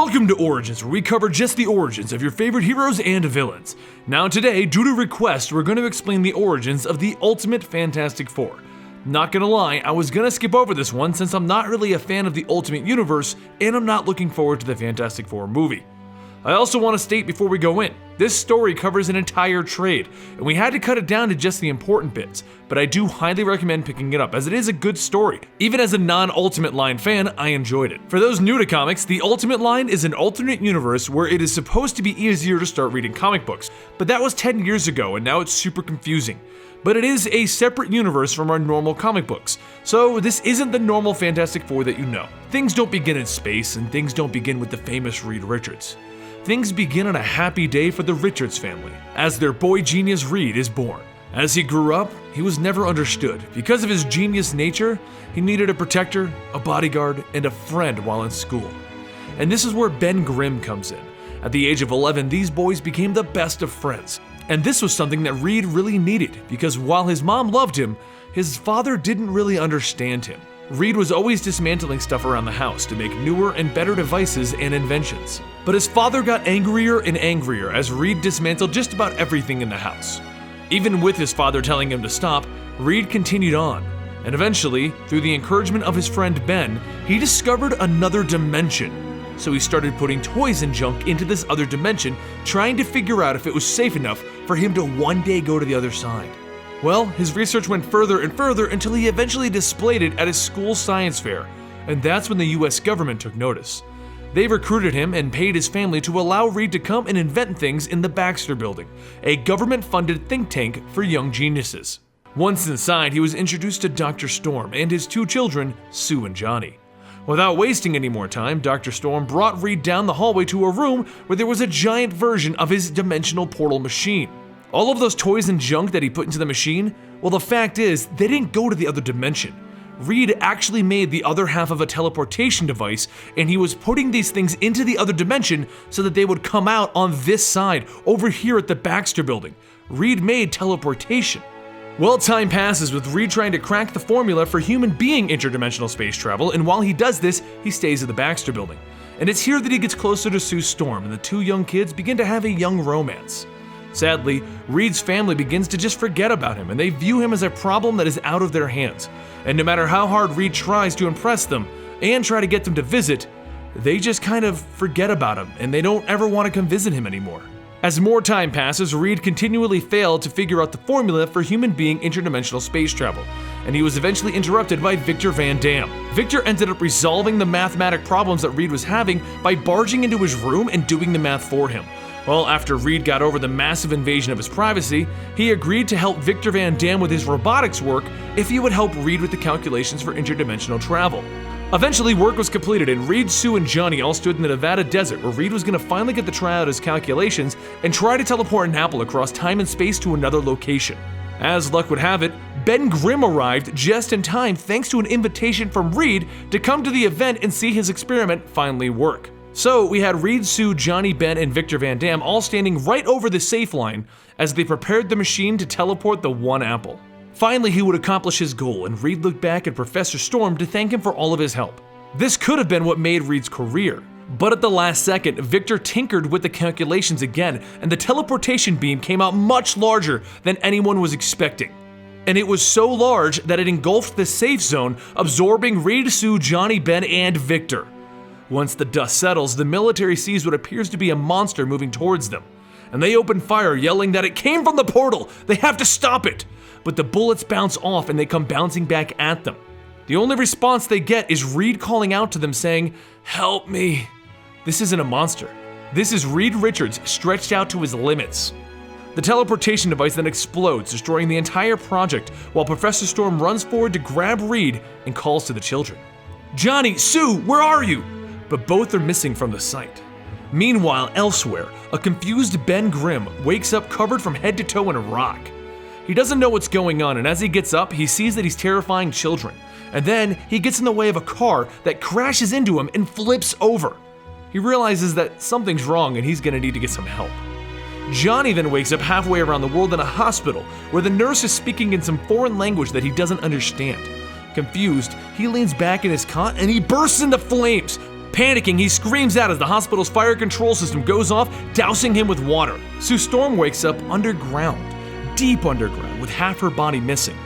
Welcome to Origins, where we cover just the origins of your favorite heroes and villains. Now today, due to request, we're going to explain the origins of the Ultimate Fantastic Four. Not gonna lie, I was gonna skip over this one since I'm not really a fan of the Ultimate Universe and I'm not looking forward to the Fantastic Four movie. I also want to state before we go in, this story covers an entire trade, and we had to cut it down to just the important bits, but I do highly recommend picking it up as it is a good story. Even as a non-Ultimate Line fan, I enjoyed it. For those new to comics, the Ultimate Line is an alternate universe where it is supposed to be easier to start reading comic books, but that was 10 years ago and now it's super confusing. But it is a separate universe from our normal comic books, so this isn't the normal Fantastic Four that you know. Things don't begin in space, and things don't begin with the famous Reed Richards. Things begin on a happy day for the Richards family, as their boy genius Reed is born. As he grew up, he was never understood. Because of his genius nature, he needed a protector, a bodyguard, and a friend while in school. And this is where Ben Grimm comes in. At the age of 11, these boys became the best of friends. And this was something that Reed really needed, because while his mom loved him, his father didn't really understand him. Reed was always dismantling stuff around the house to make newer and better devices and inventions. But his father got angrier and angrier as Reed dismantled just about everything in the house. Even with his father telling him to stop, Reed continued on. And eventually, through the encouragement of his friend Ben, he discovered another dimension. So he started putting toys and junk into this other dimension, trying to figure out if it was safe enough for him to one day go to the other side. Well, his research went further and further until he eventually displayed it at his school science fair, and that's when the US government took notice. They recruited him and paid his family to allow Reed to come and invent things in the Baxter Building, a government-funded think tank for young geniuses. Once inside, he was introduced to Dr. Storm and his two children, Sue and Johnny. Without wasting any more time, Dr. Storm brought Reed down the hallway to a room where there was a giant version of his dimensional portal machine. All of those toys and junk that he put into the machine, well, the fact is, they didn't go to the other dimension. Reed actually made the other half of a teleportation device, and he was putting these things into the other dimension so that they would come out on this side, over here at the Baxter Building. Reed made teleportation. Well, time passes with Reed trying to crack the formula for human being interdimensional space travel, and while he does this, he stays at the Baxter Building. And it's here that he gets closer to Sue Storm, and the two young kids begin to have a young romance. Sadly, Reed's family begins to just forget about him, and they view him as a problem that is out of their hands. And no matter how hard Reed tries to impress them and try to get them to visit, they just kind of forget about him, and they don't ever want to come visit him anymore. As more time passes, Reed continually failed to figure out the formula for human being interdimensional space travel, and he was eventually interrupted by Victor Van Dam. Victor ended up resolving the mathematic problems that Reed was having by barging into his room and doing the math for him. Well, after Reed got over the massive invasion of his privacy, he agreed to help Victor Van Dam with his robotics work if he would help Reed with the calculations for interdimensional travel. Eventually, work was completed, and Reed, Sue, and Johnny all stood in the Nevada desert where Reed was going to finally get to try out his calculations and try to teleport an apple across time and space to another location. As luck would have it, Ben Grimm arrived just in time thanks to an invitation from Reed to come to the event and see his experiment finally work. So we had Reed, Sue, Johnny, Ben, and Victor Van Dam all standing right over the safe line as they prepared the machine to teleport the one apple. Finally, he would accomplish his goal, and Reed looked back at Professor Storm to thank him for all of his help. This could have been what made Reed's career, but at the last second, Victor tinkered with the calculations again, and the teleportation beam came out much larger than anyone was expecting. And it was so large that it engulfed the safe zone, absorbing Reed, Sue, Johnny, Ben, and Victor. Once the dust settles, the military sees what appears to be a monster moving towards them, and they open fire, yelling that it came from the portal, they have to stop it! But the bullets bounce off and they come bouncing back at them. The only response they get is Reed calling out to them saying, "Help me." This isn't a monster. This is Reed Richards stretched out to his limits. The teleportation device then explodes, destroying the entire project, while Professor Storm runs forward to grab Reed and calls to the children. "Johnny, Sue, where are you?" But both are missing from the site. Meanwhile, elsewhere, a confused Ben Grimm wakes up covered from head to toe in a rock. He doesn't know what's going on, and as he gets up, he sees that he's terrifying children. And then he gets in the way of a car that crashes into him and flips over. He realizes that something's wrong and he's gonna need to get some help. Johnny then wakes up halfway around the world in a hospital where the nurse is speaking in some foreign language that he doesn't understand. Confused, he leans back in his cot and he bursts into flames. Panicking, he screams out as the hospital's fire control system goes off, dousing him with water. Sue Storm wakes up underground, deep underground, with half her body missing.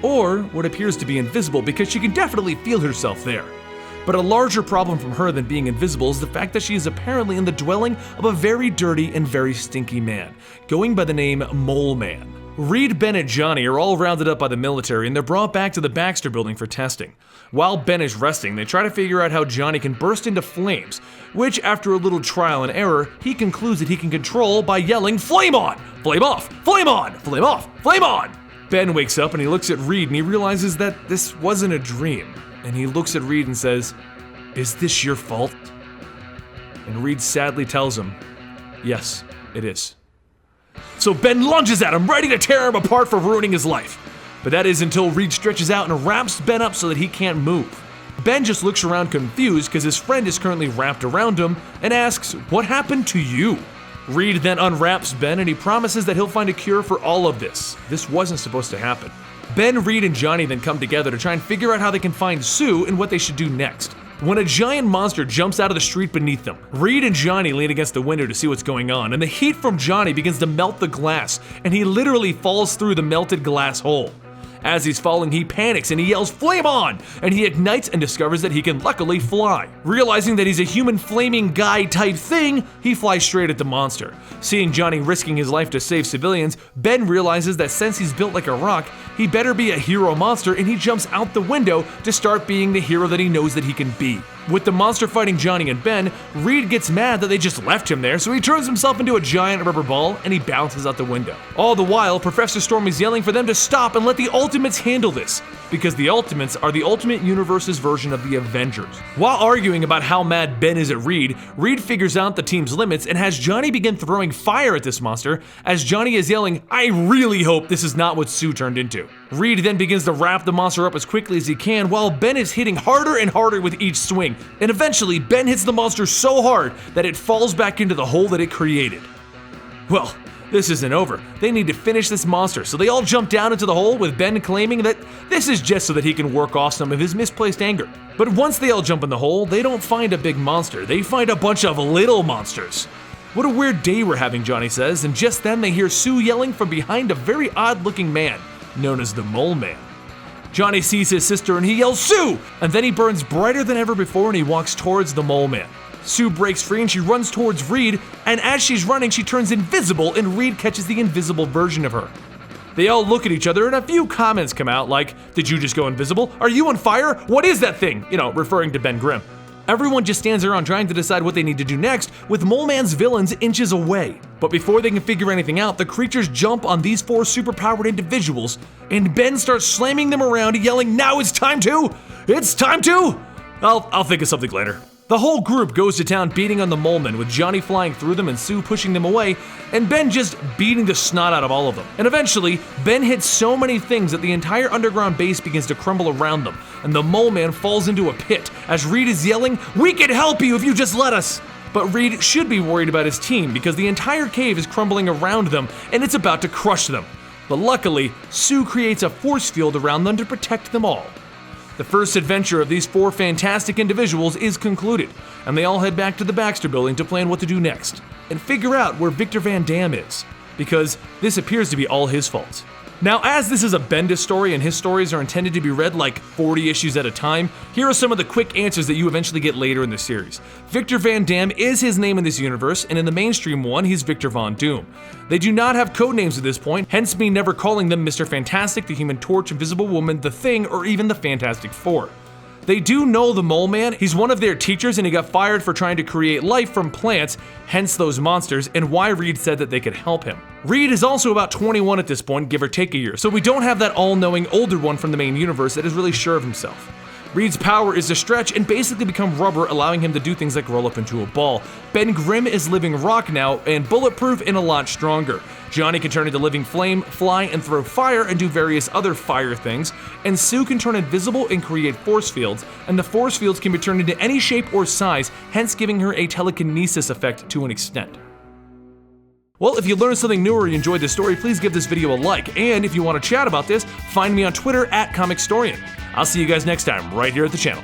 Or what appears to be invisible, because she can definitely feel herself there. But a larger problem from her than being invisible is the fact that she is apparently in the dwelling of a very dirty and very stinky man, going by the name Mole Man. Reed, Ben, and Johnny are all rounded up by the military and they're brought back to the Baxter building for testing. While Ben is resting, they try to figure out how Johnny can burst into flames, which after a little trial and error, he concludes that he can control by yelling, "Flame on! Flame off! Flame on! Flame off! Flame on!" Ben wakes up and he looks at Reed and he realizes that this wasn't a dream. And he looks at Reed and says, "Is this your fault?" And Reed sadly tells him, "Yes, it is." So Ben lunges at him, ready to tear him apart for ruining his life. But that is until Reed stretches out and wraps Ben up so that he can't move. Ben just looks around confused because his friend is currently wrapped around him and asks, "What happened to you?" Reed then unwraps Ben and he promises that he'll find a cure for all of this. This wasn't supposed to happen. Ben, Reed, and Johnny then come together to try and figure out how they can find Sue and what they should do next. When a giant monster jumps out of the street beneath them, Reed and Johnny lean against the window to see what's going on, and the heat from Johnny begins to melt the glass, and he literally falls through the melted glass hole. As he's falling, he panics and he yells, "Flame on!" and he ignites and discovers that he can luckily fly. Realizing that he's a human flaming guy type thing, he flies straight at the monster. Seeing Johnny risking his life to save civilians, Ben realizes that since he's built like a rock, he better be a hero monster, and he jumps out the window to start being the hero that he knows that he can be. With the monster fighting Johnny and Ben, Reed gets mad that they just left him there, so he turns himself into a giant rubber ball and he bounces out the window. All the while, Professor Storm is yelling for them to stop and let the Ultimates handle this, because the Ultimates are the Ultimate Universe's version of the Avengers. While arguing about how mad Ben is at Reed, Reed figures out the team's limits and has Johnny begin throwing fire at this monster as Johnny is yelling, "I really hope this is not what Sue turned into." Reed then begins to wrap the monster up as quickly as he can while Ben is hitting harder and harder with each swing, and eventually Ben hits the monster so hard that it falls back into the hole that it created. Well, this isn't over. They need to finish this monster, so they all jump down into the hole, with Ben claiming that this is just so that he can work off some of his misplaced anger. But once they all jump in the hole, they don't find a big monster, they find a bunch of little monsters. "What a weird day we're having," Johnny says, and just then they hear Sue yelling from behind a very odd-looking man, known as the Mole Man. Johnny sees his sister and he yells, "Sue!" and then he burns brighter than ever before and he walks towards the Mole Man. Sue breaks free and she runs towards Reed, and as she's running she turns invisible and Reed catches the invisible version of her. They all look at each other and a few comments come out like, "Did you just go invisible? Are you on fire? What is that thing?" Referring to Ben Grimm. Everyone just stands around trying to decide what they need to do next, with Mole Man's villains inches away. But before they can figure anything out, the creatures jump on these four superpowered individuals, and Ben starts slamming them around, yelling, "Now it's time to! It's time to!" I'll think of something later. The whole group goes to town beating on the Mole Men, with Johnny flying through them and Sue pushing them away, and Ben just beating the snot out of all of them. And eventually, Ben hits so many things that the entire underground base begins to crumble around them, and the Mole Man falls into a pit as Reed is yelling, "We can help you if you just let us!" But Reed should be worried about his team because the entire cave is crumbling around them and it's about to crush them. But luckily, Sue creates a force field around them to protect them all. The first adventure of these four fantastic individuals is concluded, and they all head back to the Baxter building to plan what to do next, and figure out where Victor Van Dam is, because this appears to be all his fault. Now, as this is a Bendis story and his stories are intended to be read like 40 issues at a time, here are some of the quick answers that you eventually get later in the series. Victor Van Dam is his name in this universe, and in the mainstream one, he's Victor Von Doom. They do not have code names at this point, hence me never calling them Mr. Fantastic, the Human Torch, Invisible Woman, The Thing, or even the Fantastic Four. They do know the Mole Man. He's one of their teachers and he got fired for trying to create life from plants, hence those monsters, and why Reed said that they could help him. Reed is also about 21 at this point, give or take a year, so we don't have that all-knowing older one from the main universe that is really sure of himself. Reed's power is to stretch and basically become rubber, allowing him to do things like roll up into a ball. Ben Grimm is living rock now, and bulletproof and a lot stronger. Johnny can turn into living flame, fly, and throw fire, and do various other fire things. And Sue can turn invisible and create force fields, and the force fields can be turned into any shape or size, hence giving her a telekinesis effect to an extent. Well, if you learned something new or you enjoyed this story, please give this video a like, and if you want to chat about this, find me on Twitter at Comicstorian. I'll see you guys next time, right here at the channel.